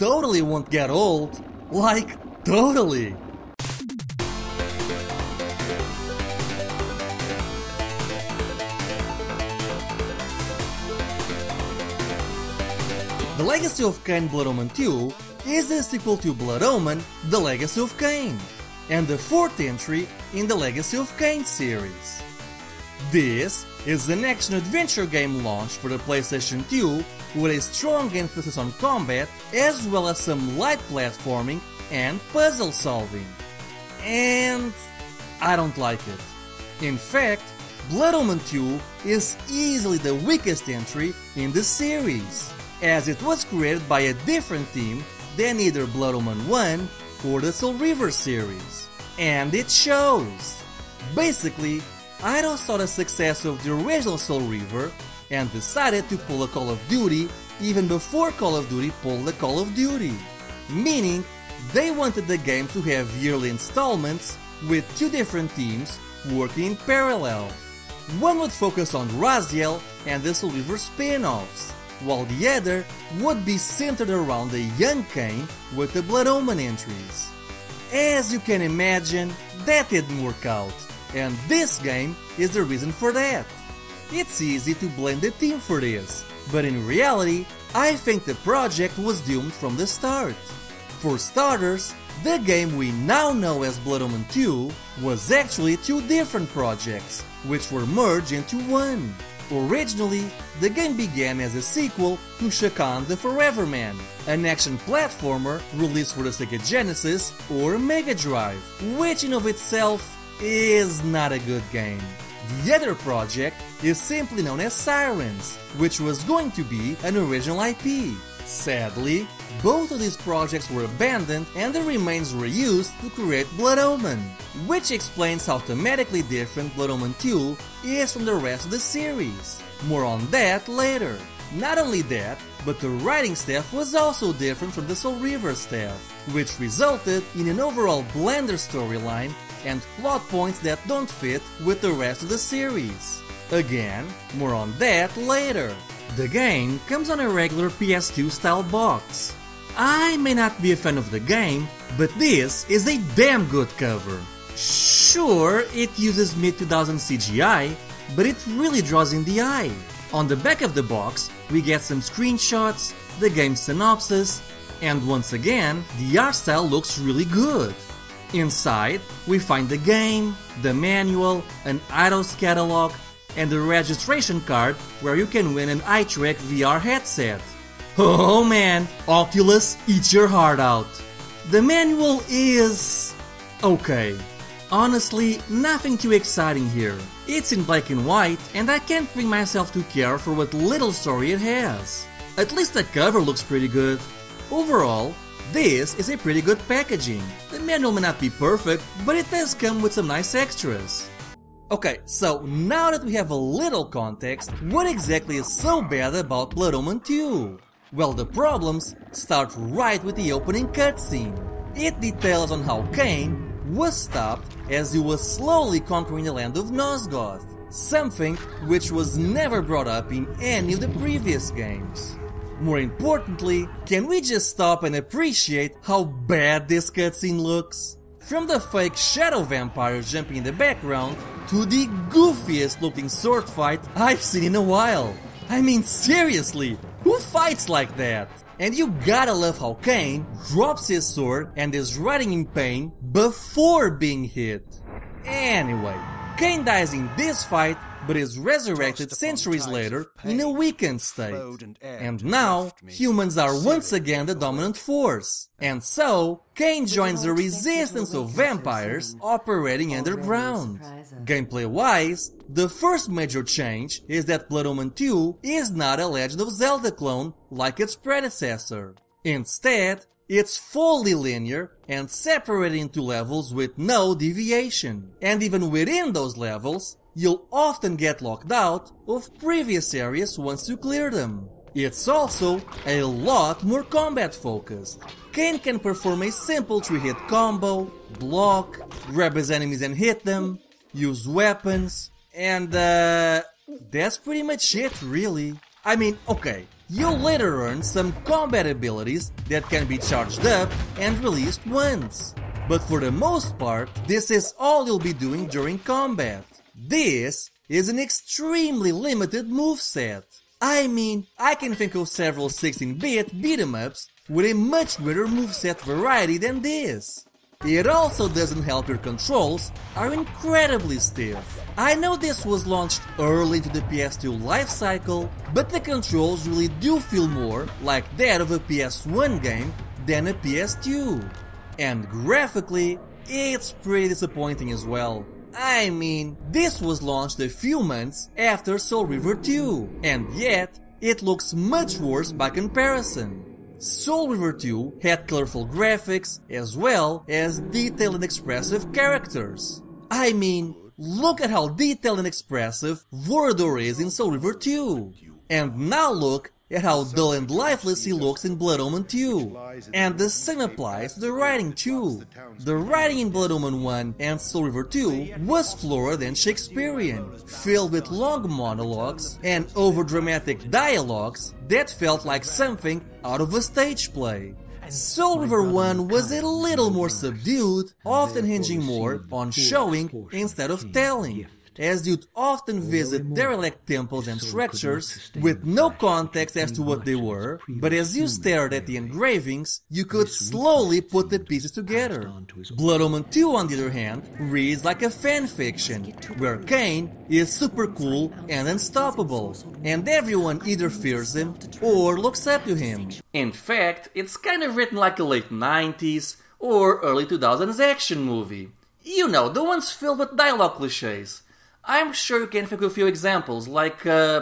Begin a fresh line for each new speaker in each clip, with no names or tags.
totally won't get old. Like, totally! The Legacy of Kain Blood Omen 2 is the sequel to Blood Omen, The Legacy of Kain, and the fourth entry in the Legacy of Kain series. This is an action-adventure game launched for the PlayStation 2 with a strong emphasis on combat as well as some light platforming and puzzle solving. And I don't like it. In fact, Blood Omen 2 is easily the weakest entry in the series, as it was created by a different team than either Blood Omen 1 or the Soul Reaver series. And it shows! Basically, Eidos saw the success of the original Soul Reaver and decided to pull a Call of Duty even before Call of Duty pulled the Call of Duty. Meaning, they wanted the game to have yearly installments with two different teams working in parallel. One would focus on Raziel and the Soul Reaver spin-offs, while the other would be centered around the young Kain with the Blood Omen entries. As you can imagine, that didn't work out, and this game is the reason for that. It's easy to blame the team for this, but in reality, I think the project was doomed from the start. For starters, the game we now know as Blood Omen 2 was actually two different projects, which were merged into one. Originally, the game began as a sequel to 1ka's the Forever Man, an action platformer released for the Sega Genesis or Mega Drive, which in of itself is not a good game. The other project is simply known as Sirens, which was going to be an original IP. Sadly, both of these projects were abandoned and the remains were used to create Blood Omen, which explains how thematically different Blood Omen 2 is from the rest of the series. More on that later. Not only that, but the writing staff was also different from the Soul Reaver staff, which resulted in an overall blender storyline and plot points that don't fit with the rest of the series. Again, more on that later. The game comes on a regular PS2 style box. I may not be a fan of the game, but this is a damn good cover. Sure, it uses mid-2000s CGI, but it really draws in the eye. On the back of the box, we get some screenshots, the game's synopsis, and once again, the art style looks really good. Inside, we find the game, the manual, an Eidos catalog, and a registration card where you can win an eye-track VR headset. Oh man, Oculus, eat your heart out. The manual is... okay. Honestly, nothing too exciting here. It's in black and white, and I can't bring myself to care for what little story it has. At least the cover looks pretty good. Overall, this is a pretty good packaging. The manual may not be perfect, but it does come with some nice extras. Okay, so now that we have a little context, what exactly is so bad about Blood Omen 2? Well, the problems start right with the opening cutscene. It details on how Kain was stopped as he was slowly conquering the land of Nosgoth, something which was never brought up in any of the previous games. More importantly, can we just stop and appreciate how bad this cutscene looks? From the fake shadow vampires jumping in the background to the goofiest looking sword fight I've seen in a while. I mean, seriously, who fights like that? And you gotta love how Kain drops his sword and is writhing in pain before being hit. Anyway, Kain dies in this fight but is resurrected centuries later in a weakened state. And now, humans are once again the dominant force. And so, Kain joins the resistance of vampires operating underground. Gameplay-wise, the first major change is that Blood Omen 2 is not a Legend of Zelda clone like its predecessor. Instead, it's fully linear and separated into levels with no deviation. And even within those levels, you'll often get locked out of previous areas once you clear them. It's also a lot more combat focused. Kain can perform a simple 3-hit combo, block, grab his enemies and hit them, use weapons, and that's pretty much it really. I mean, okay, you'll later earn some combat abilities that can be charged up and released once. But for the most part, this is all you'll be doing during combat. This is an extremely limited moveset. I mean, I can think of several 16-bit beat-em-ups with a much greater moveset variety than this. It also doesn't help your controls are incredibly stiff. I know this was launched early into the PS2 lifecycle, but the controls really do feel more like that of a PS1 game than a PS2. And graphically, it's pretty disappointing as well. I mean, this was launched a few months after Soul River 2, and yet it looks much worse by comparison. Soul River 2 had colorful graphics as well as detailed and expressive characters. I mean, look at how detailed and expressive Vorador is in Soul River 2. And now look at how dull and lifeless he looks in Blood Omen 2. And the same applies to the writing too. The writing in Blood Omen 1 and Soul River 2 was florid and Shakespearean, filled with long monologues and overdramatic dialogues that felt like something out of a stage play. Soul River 1 was a little more subdued, often hinging more on showing instead of telling, as you'd often visit derelict temples and structures with no context as to what they were, but as you stared at the engravings, you could slowly put the pieces together. Blood Omen 2, on the other hand, reads like a fanfiction, where Kain is super cool and unstoppable, and everyone either fears him or looks up to him. In fact, it's kind of written like a late 90s or early 2000s action movie. You know, the ones filled with dialogue cliches. I'm sure you can think of a few examples, like, I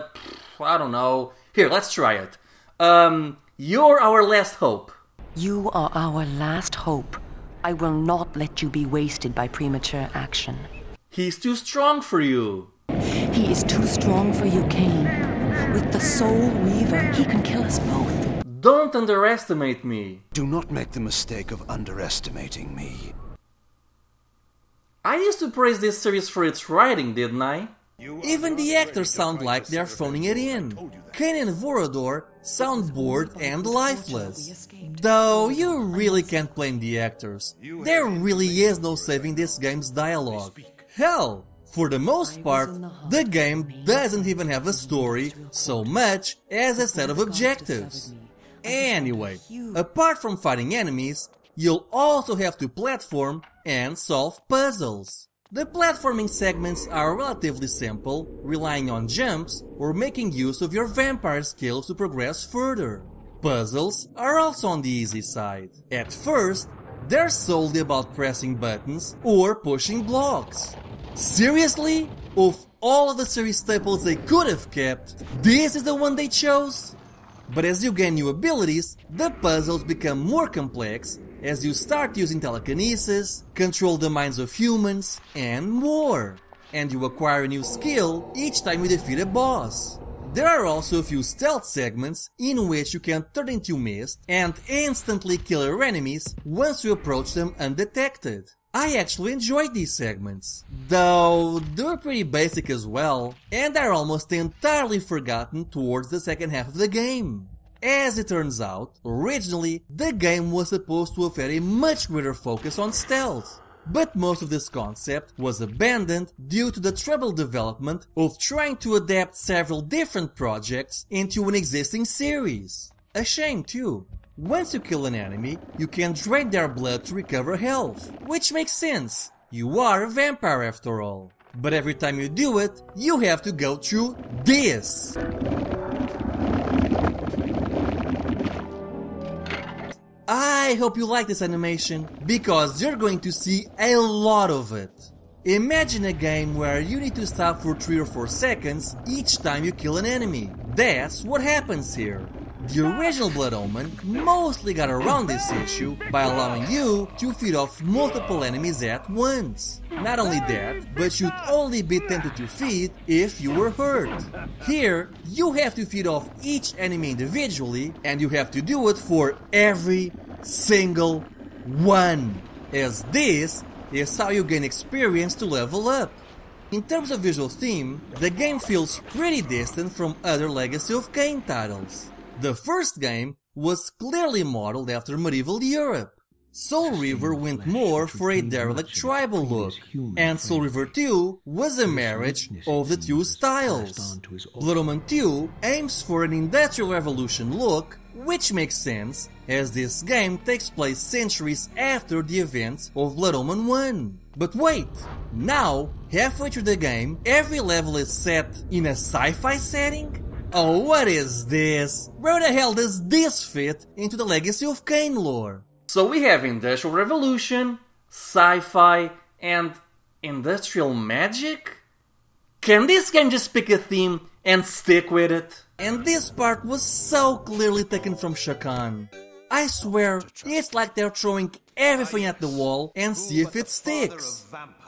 don't know. Here, let's try it. You're our last hope.
You are our last hope. I will not let you be wasted by premature action.
He's too strong for you.
He is too strong for you, Kain. With the Soul Weaver, he can kill us both.
Don't underestimate me.
Do not make the mistake of underestimating me.
I used to praise this series for its writing, didn't I? Even the actors sound like they're phoning it in. Kain and Vorador sound bored and lifeless. Though you really can't blame the actors. There really is no saving this game's dialogue. Hell, for the most part, the game doesn't even have a story so much as a set of objectives. Anyway, apart from fighting enemies, you'll also have to platform and solve puzzles. The platforming segments are relatively simple, relying on jumps or making use of your vampire skills to progress further. Puzzles are also on the easy side. At first, they're solely about pressing buttons or pushing blocks. Seriously? Of all of the series staples they could have kept, this is the one they chose? But as you gain new abilities, the puzzles become more complex as you start using telekinesis, control the minds of humans, and more. And you acquire a new skill each time you defeat a boss. There are also a few stealth segments in which you can turn into mist and instantly kill your enemies once you approach them undetected. I actually enjoyed these segments, though they're pretty basic as well, and are almost entirely forgotten towards the second half of the game. As it turns out, originally, the game was supposed to have had a much greater focus on stealth. But most of this concept was abandoned due to the troubled development of trying to adapt several different projects into an existing series. A shame too. Once you kill an enemy, you can drain their blood to recover health, which makes sense. You are a vampire after all. But every time you do it, you have to go through this. I hope you like this animation, because you're going to see a lot of it. Imagine a game where you need to stop for 3 or 4 seconds each time you kill an enemy. That's what happens here. The original Blood Omen mostly got around this issue by allowing you to feed off multiple enemies at once. Not only that, but you'd only be tempted to feed if you were hurt. Here, you have to feed off each enemy individually, and you have to do it for every single one, as this is how you gain experience to level up. In terms of visual theme, the game feels pretty distant from other Legacy of Kain titles. The first game was clearly modeled after medieval Europe. Soul River went more for a derelict tribal look, and Soul River 2 was a marriage of the two styles. Blood Omen 2 aims for an Industrial Revolution look, which makes sense as this game takes place centuries after the events of Blood Omen 1. But wait, now, halfway through the game, every level is set in a sci-fi setting? Oh, what is this? Where the hell does this fit into the Legacy of Kain lore? So we have Industrial Revolution, sci-fi, and industrial magic? Can this game just pick a theme and stick with it? And this part was so clearly taken from St1ka's. I swear, it's like they're throwing everything at the wall and see if it sticks.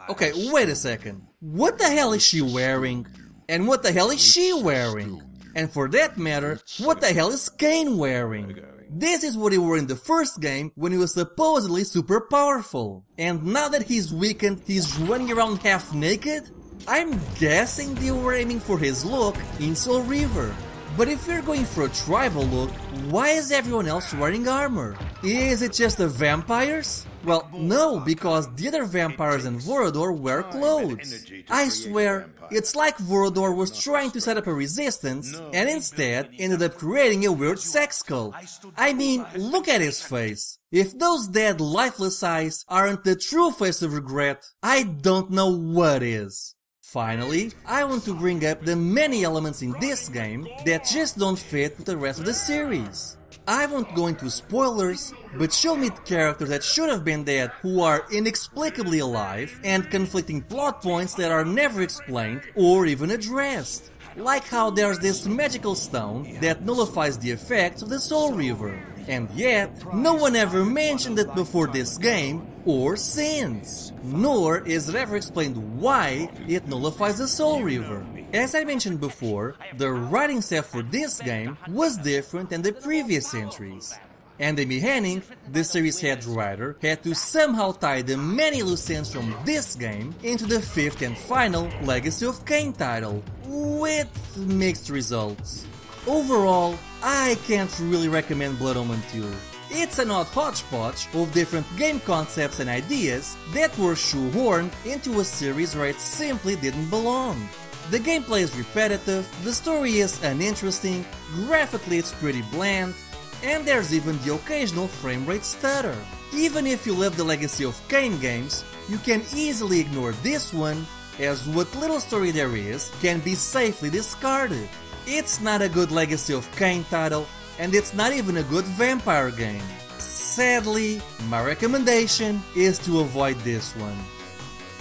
Okay, wait a second. What the hell is she wearing? And what the hell is she wearing? And for that matter, what the hell is Kain wearing? This is what he wore in the first game when he was supposedly super powerful. And now that he's weakened, he's running around half naked? I'm guessing they were aiming for his look in Soul River. But if you're going for a tribal look, why is everyone else wearing armor? Is it just the vampires? Well, no, because the other vampires in Vorador wear clothes. I swear, it's like Vorador was trying to set up a resistance and instead ended up creating a weird sex cult. I mean, look at his face. If those dead, lifeless eyes aren't the true face of regret, I don't know what is. Finally, I want to bring up the many elements in this game that just don't fit with the rest of the series. I won't go into spoilers, but you'll meet characters that should have been dead who are inexplicably alive, and conflicting plot points that are never explained or even addressed. Like how there's this magical stone that nullifies the effects of the Soul River, and yet no one ever mentioned it before this game or since, nor is it ever explained why it nullifies the Soul River. As I mentioned before, the writing staff for this game was different than the previous entries. And Amy Hennig, the series head writer, had to somehow tie the many loose ends from this game into the fifth and final Legacy of Kain title, with mixed results. Overall, I can't really recommend Blood Omen 2. It's an odd hodgepodge of different game concepts and ideas that were shoehorned into a series where it simply didn't belong. The gameplay is repetitive, the story is uninteresting, graphically it's pretty bland, and there's even the occasional frame rate stutter. Even if you love the Legacy of Kain games, you can easily ignore this one, as what little story there is can be safely discarded. It's not a good Legacy of Kain title, and it's not even a good vampire game. Sadly, my recommendation is to avoid this one.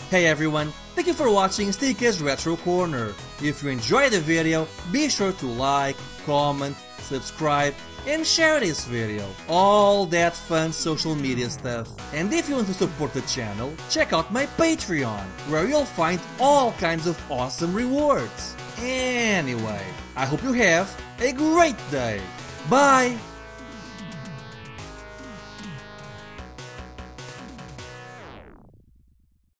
Hey everyone, thank you for watching St1ka's Retro Corner. If you enjoyed the video, be sure to like, comment, subscribe, and share this video. All that fun social media stuff. And if you want to support the channel, check out my Patreon, where you'll find all kinds of awesome rewards. Anyway, I hope you have a great day. Bye!